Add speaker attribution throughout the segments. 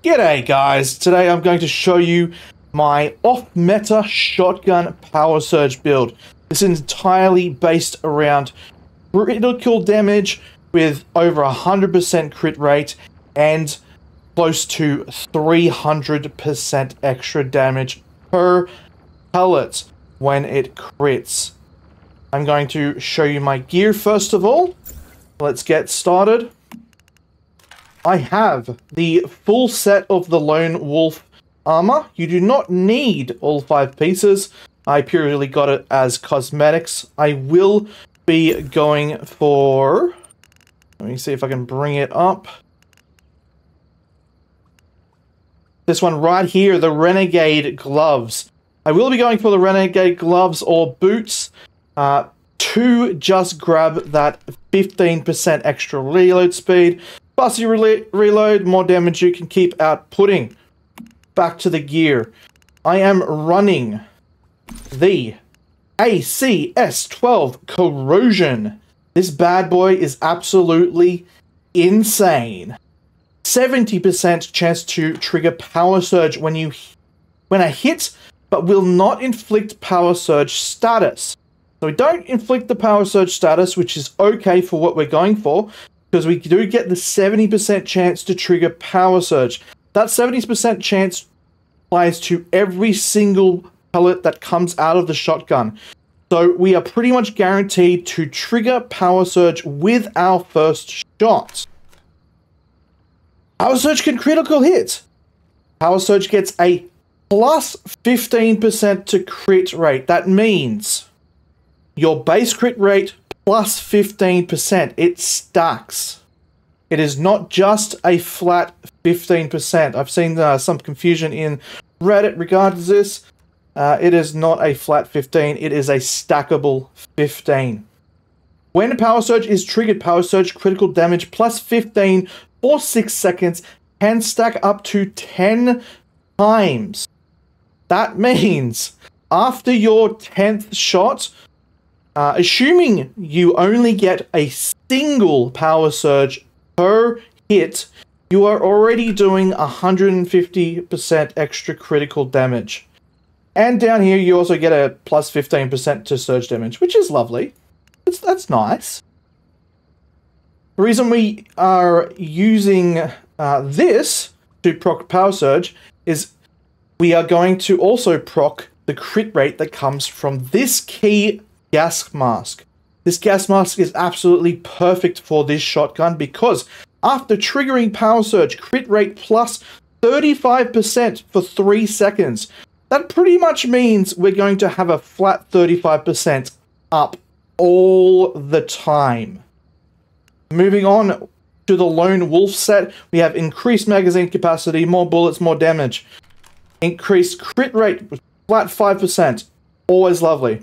Speaker 1: G'day guys, today I'm going to show you my off-meta shotgun power surge build. This is entirely based around critical damage with over 100% crit rate and close to 300% extra damage per pellet when it crits. I'm going to show you my gear first of all. Let's get started. I have the full set of the Lone Wolf armor. You do not need all 5 pieces. I purely got it as cosmetics. I will be going for... Let me see if I can bring it up. This one right here, the Renegade gloves. I will be going for the Renegade gloves or boots to just grab that 15% extra reload speed. Buzzy reload, more damage you can keep outputting. Back to the gear. I am running the ACS-12 Corrosion. This bad boy is absolutely insane. 70% chance to trigger power surge when I hit, but will not inflict power surge status. So we don't inflict the power surge status, which is okay for what we're going for, because we do get the 70% chance to trigger power surge. That 70% chance applies to every single pellet that comes out of the shotgun. So we are pretty much guaranteed to trigger power surge with our first shot. Power surge can critical hit. Power surge gets a plus 15% to crit rate. That means your base crit rate plus 15%. It stacks. It is not just a flat 15%. I've seen some confusion in Reddit regarding this. It is not a flat 15. It is a stackable 15. When power surge is triggered, power surge critical damage plus 15 for 6 seconds can stack up to 10 times. That means after your 10th shot, assuming you only get a single power surge per hit, you are already doing 150% extra critical damage. And down here you also get a plus 15% to surge damage, which is lovely. That's nice. The reason we are using this to proc power surge is we are going to also proc the crit rate that comes from this key gas mask. This gas mask is absolutely perfect for this shotgun because after triggering power surge, crit rate plus 35% for 3 seconds. That pretty much means we're going to have a flat 35% up all the time. Moving on to the Lone Wolf set, we have increased magazine capacity, more bullets, more damage. Increased crit rate, flat 5%. Always lovely.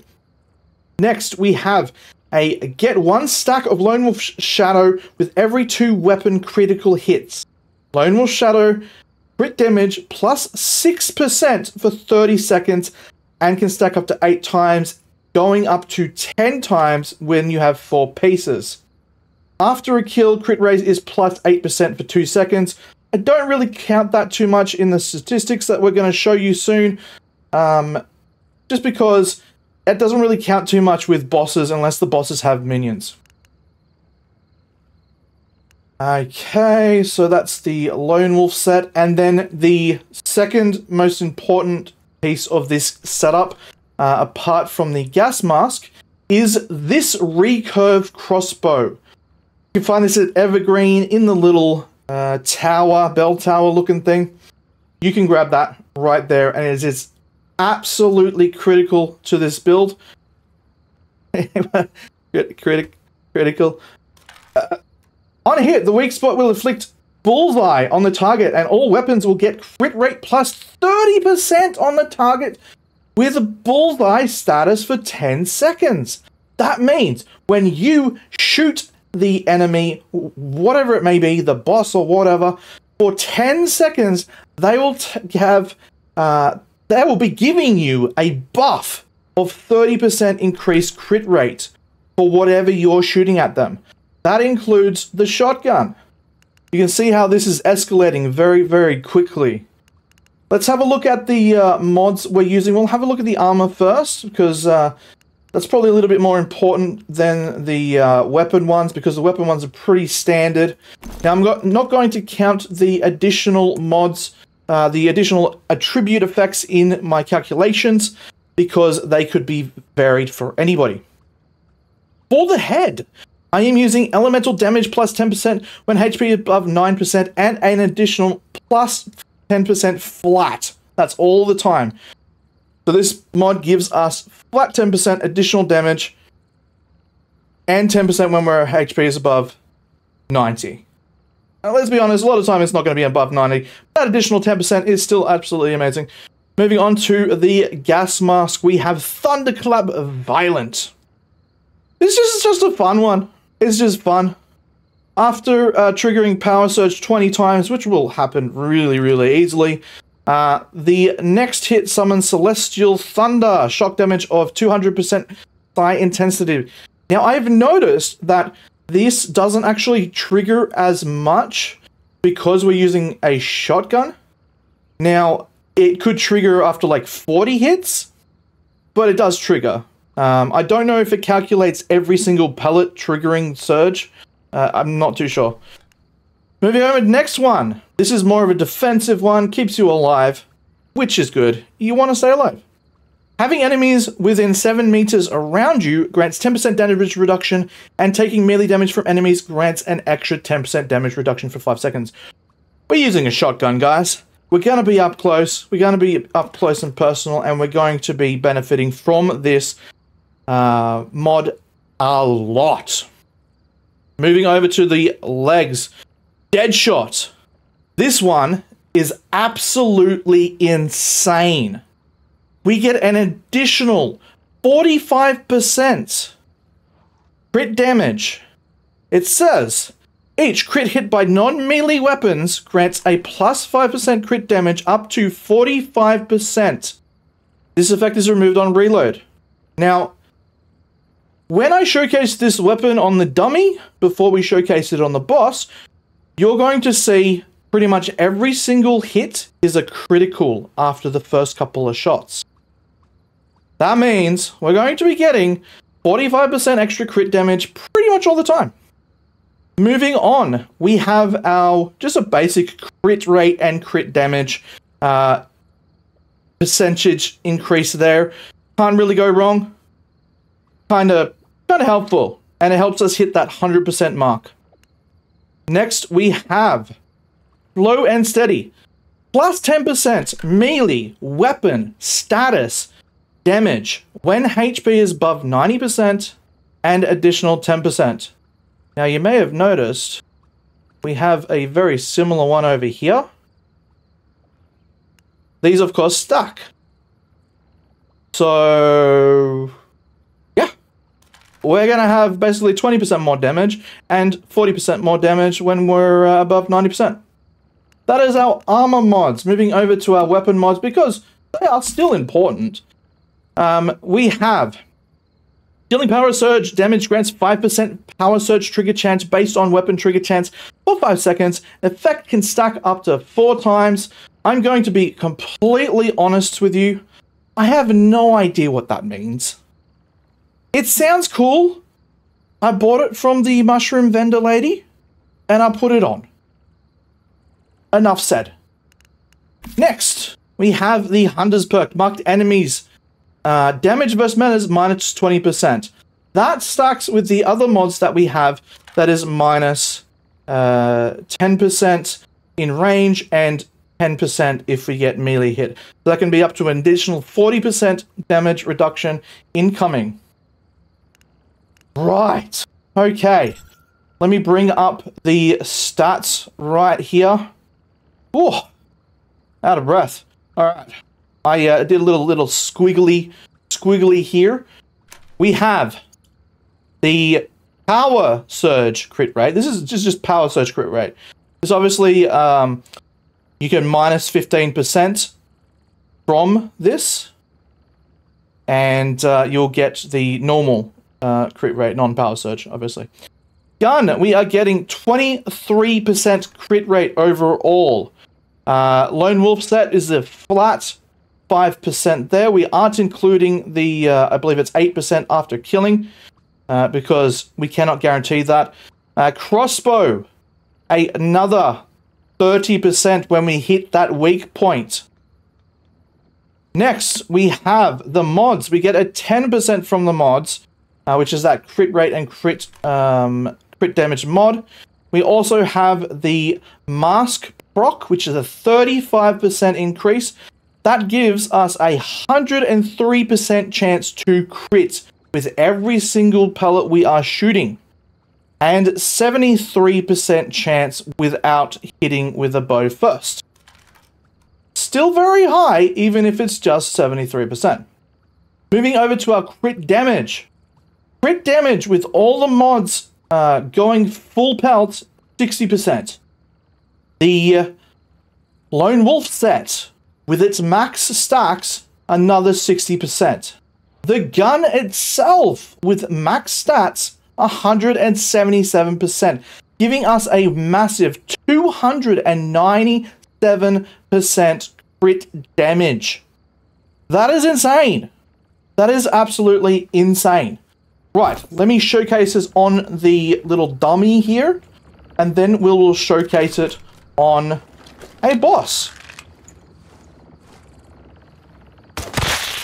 Speaker 1: Next, we have a get 1 stack of Lone Wolf Shadow with every 2 weapon critical hits. Lone Wolf Shadow, crit damage plus 6% for 30 seconds and can stack up to 8 times, going up to 10 times when you have 4 pieces. After a kill, crit rate is plus 8% for 2 seconds. I don't really count that too much in the statistics that we're going to show you soon, just because it doesn't really count too much with bosses unless the bosses have minions. Okay, so that's the Lone Wolf set, and then the second most important piece of this setup, apart from the gas mask, is this recurve crossbow. You can find this at Evergreen in the little tower, bell tower looking thing. You can grab that right there, and it is absolutely critical to this build. Critical. On a hit, the weak spot will inflict bullseye on the target, and all weapons will get crit rate plus 30% on the target with a bullseye status for 10 seconds. That means when you shoot the enemy, whatever it may be, the boss or whatever, for 10 seconds, they will they will be giving you a buff of 30% increased crit rate for whatever you're shooting at them. That includes the shotgun. You can see how this is escalating very, very quickly. Let's have a look at the mods we're using. We'll have a look at the armor first, because that's probably a little bit more important than the weapon ones, because the weapon ones are pretty standard. Now, I'm not going to count the additional mods, the additional attribute effects in my calculations, because they could be varied for anybody. For the head, I am using elemental damage plus 10% when HP is above 9% and an additional plus 10% flat. That's all the time. So this mod gives us flat 10% additional damage and 10% when our HP is above 90. Now, let's be honest, a lot of the time it's not going to be above 90. That additional 10% is still absolutely amazing. Moving on to the gas mask, we have Thunderclap Violent. This is just a fun one. It's just fun. After triggering Power Surge 20 times, which will happen really, really easily, the next hit summons Celestial Thunder, shock damage of 200% high intensity. Now, I've noticed that this doesn't actually trigger as much because we're using a shotgun. Now, it could trigger after like 40 hits, but it does trigger. I don't know if it calculates every single pellet triggering surge. I'm not too sure. Moving on to the next one. This is more of a defensive one, keeps you alive, which is good. You want to stay alive. Having enemies within 7 meters around you grants 10% damage reduction, and taking melee damage from enemies grants an extra 10% damage reduction for 5 seconds. We're using a shotgun, guys. We're going to be up close. We're going to be up close and personal, and we're going to be benefiting from this mod a lot. Moving over to the legs. Deadshot. This one is absolutely insane. We get an additional 45% crit damage. It says, each crit hit by non-melee weapons grants a plus 5% crit damage up to 45%. This effect is removed on reload. Now, when I showcase this weapon on the dummy, before we showcase it on the boss, you're going to see pretty much every single hit is a critical after the first couple of shots. That means we're going to be getting 45% extra crit damage pretty much all the time. Moving on, we have our just a basic crit rate and crit damage percentage increase there. Can't really go wrong. Kind of helpful, and it helps us hit that 100% mark. Next, we have Slow and Steady. Plus 10% melee weapon status damage when HP is above 90% and additional 10%. Now, you may have noticed we have a very similar one over here. These, of course, stack. So we're going to have basically 20% more damage and 40% more damage when we're above 90%. That is our armor mods. Moving over to our weapon mods, because they are still important. We have dealing Power Surge damage grants 5% Power Surge trigger chance based on weapon trigger chance for 5 seconds. Effect can stack up to 4 times. I'm going to be completely honest with you. I have no idea what that means. It sounds cool. I bought it from the mushroom vendor lady, and I put it on. Enough said. Next, we have the Hunter's Perk. Marked enemies. Damage versus menace minus 20%. That stacks with the other mods that we have, that is minus 10% in range and 10% if we get melee hit. So that can be up to an additional 40% damage reduction incoming. Right. Okay. Let me bring up the stats right here. Oh, out of breath. All right. I did a little squiggly here. We have the Power Surge crit rate. This is just Power Surge crit rate. This obviously, you can minus 15% from this, and you'll get the normal crit rate, non-Power Surge, obviously. Gun, we are getting 23% crit rate overall. Lone Wolf set is a flat 5% there. We aren't including the, I believe it's 8% after killing, because we cannot guarantee that. Crossbow, another 30% when we hit that weak point. Next, we have the mods. We get a 10% from the mods, which is that crit rate and crit damage mod. We also have the mask proc, which is a 35% increase. That gives us a 103% chance to crit with every single pellet we are shooting, and 73% chance without hitting with a bow first. Still very high, even if it's just 73%. Moving over to our crit damage. Crit damage with all the mods going full pelt, 60%. The Lone Wolf set, with its max stacks, another 60%. The gun itself, with max stats, 177%, giving us a massive 297% crit damage. That is insane. That is absolutely insane. Right, let me showcase this on the little dummy here, and then we will showcase it on a boss.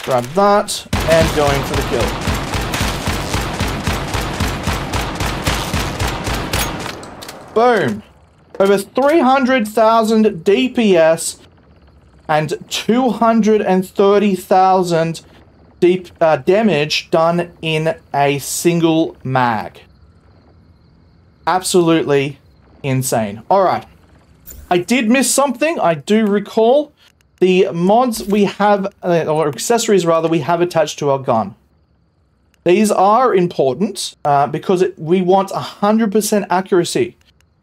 Speaker 1: Grab that, and going for the kill. Boom. Over 300,000 DPS and 230,000 damage done in a single mag. Absolutely insane. Alright. I did miss something. I do recall the mods we have, or accessories rather, we have attached to our gun. These are important because we want 100% accuracy.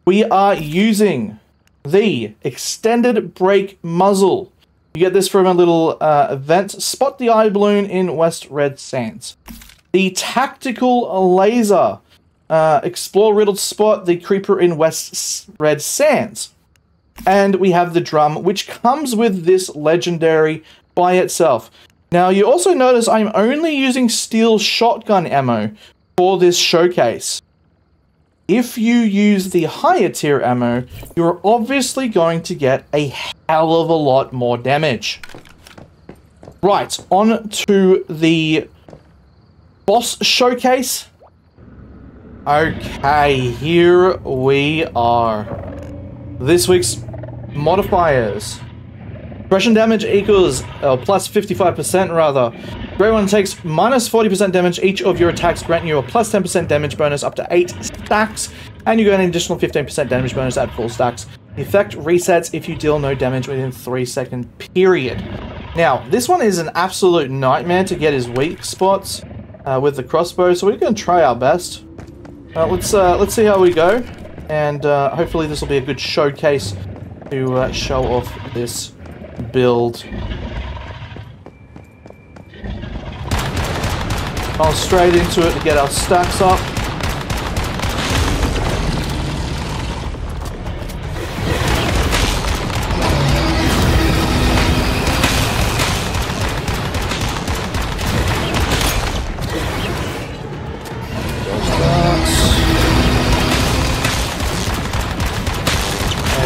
Speaker 1: We are using the extended break muzzle. You get this from a little event. Spot the eye balloon in West Red Sands. The tactical laser. Explore riddled spot the creeper in West Red Sands. And we have the drum, which comes with this legendary by itself. Now, you also notice I'm only using steel shotgun ammo for this showcase. If you use the higher tier ammo, you're obviously going to get a hell of a lot more damage. Right, on to the boss showcase. Okay, here we are. This week's modifiers. Suppression damage equals plus 55% rather. Grey one takes minus 40% damage. Each of your attacks grant you a plus 10% damage bonus up to 8 stacks, and you get an additional 15% damage bonus at full stacks. The effect resets if you deal no damage within 3-second period. Now, this one is an absolute nightmare to get his weak spots with the crossbow, so we're going to try our best. Let's see how we go, and hopefully this will be a good showcase to show off this build. I'll straight into it to get our stacks up.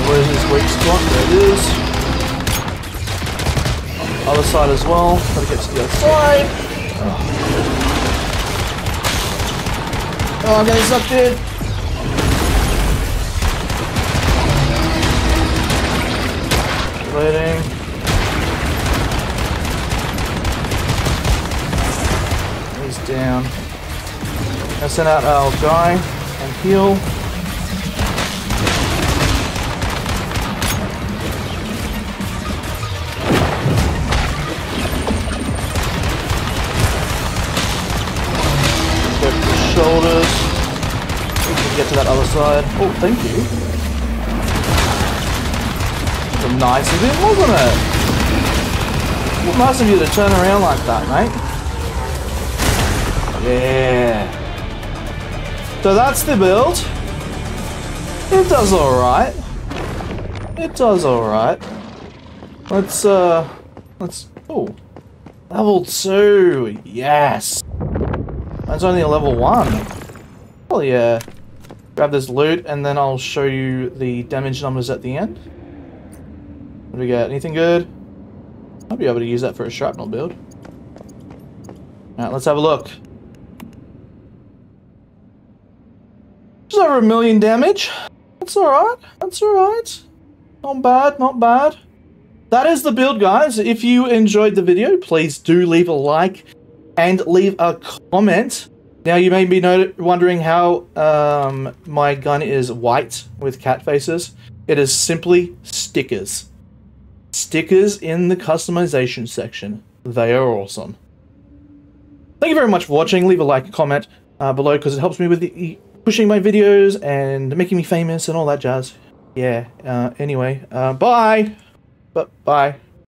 Speaker 1: Where's his weak spot? There it is. Other side as well. Gotta get to the other side. Oh, I'm getting sucked in. Waiting. He's down. I send out our guy and heal. Shoulders. We can get to that other side. Oh, thank you. That was nice of him, wasn't it? Well, nice of you to turn around like that, mate. Yeah. So that's the build. It does alright. It does alright. Let's, oh. Level 2, yes! That's only a level 1. Oh yeah. Grab this loot, and then I'll show you the damage numbers at the end. What do we got? Anything good? I'll be able to use that for a shrapnel build. Alright, let's have a look. Just over 1 million damage. That's alright. That's alright. Not bad, not bad. That is the build, guys. If you enjoyed the video, please do leave a like and leave a comment. Now, you may be wondering how my gun is white with cat faces. It is simply stickers. Stickers in the customization section. They are awesome. Thank you very much for watching. Leave a like and comment below because it helps me with pushing my videos and making me famous and all that jazz. Yeah, anyway, bye! Bye.